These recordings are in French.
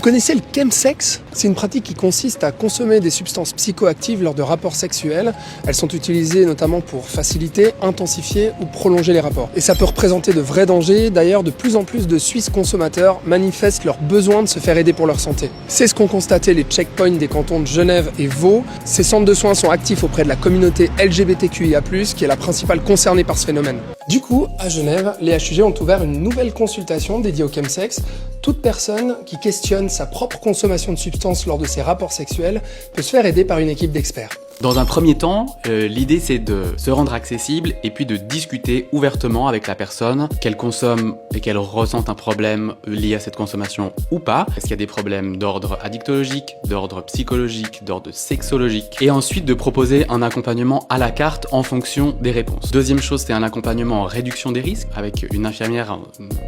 Vous connaissez le chemsex? C'est une pratique qui consiste à consommer des substances psychoactives lors de rapports sexuels. Elles sont utilisées notamment pour faciliter, intensifier ou prolonger les rapports. Et ça peut représenter de vrais dangers. D'ailleurs, de plus en plus de Suisses consommateurs manifestent leur besoin de se faire aider pour leur santé. C'est ce qu'ont constaté les checkpoints des cantons de Genève et Vaud. Ces centres de soins sont actifs auprès de la communauté LGBTQIA+, qui est la principale concernée par ce phénomène. Du coup, à Genève, les HUG ont ouvert une nouvelle consultation dédiée au chemsex. Toute personne qui questionne sa propre consommation de substances lors de ses rapports sexuels peut se faire aider par une équipe d'experts. Dans un premier temps, l'idée c'est de se rendre accessible et puis de discuter ouvertement avec la personne, qu'elle consomme et qu'elle ressente un problème lié à cette consommation ou pas. Est-ce qu'il y a des problèmes d'ordre addictologique, d'ordre psychologique, d'ordre sexologique? Et ensuite de proposer un accompagnement à la carte en fonction des réponses. Deuxième chose, c'est un accompagnement en réduction des risques avec une infirmière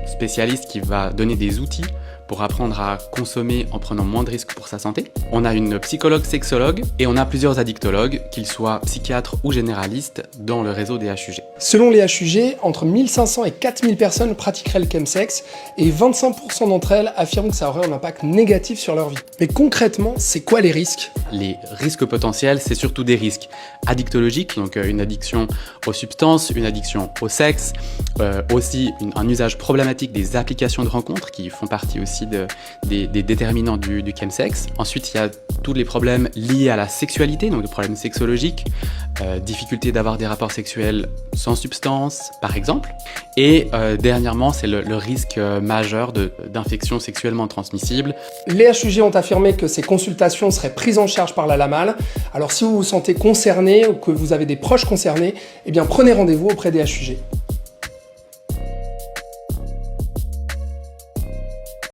spécialiste qui va donner des outils pour apprendre à consommer en prenant moins de risques pour sa santé. On a une psychologue sexologue et on a plusieurs addictologues, qu'ils soient psychiatres ou généralistes, dans le réseau des HUG. Selon les HUG, entre 1500 et 4000 personnes pratiqueraient le chemsex et 25% d'entre elles affirment que ça aurait un impact négatif sur leur vie. Mais concrètement, c'est quoi les risques? Les risques potentiels, c'est surtout des risques addictologiques, donc une addiction aux substances, une addiction au sexe, aussi un usage problématique des applications de rencontres qui font partie aussi des déterminants du chemsex. Ensuite, il y a tous les problèmes liés à la sexualité, donc des problèmes sexologiques, difficulté d'avoir des rapports sexuels sans substance, par exemple. Et dernièrement, c'est le risque majeur d'infections sexuellement transmissibles. Les HUG ont affirmé que ces consultations seraient prises en charge par la LAMAL. Alors si vous vous sentez concerné ou que vous avez des proches concernés, eh bien prenez rendez-vous auprès des HUG.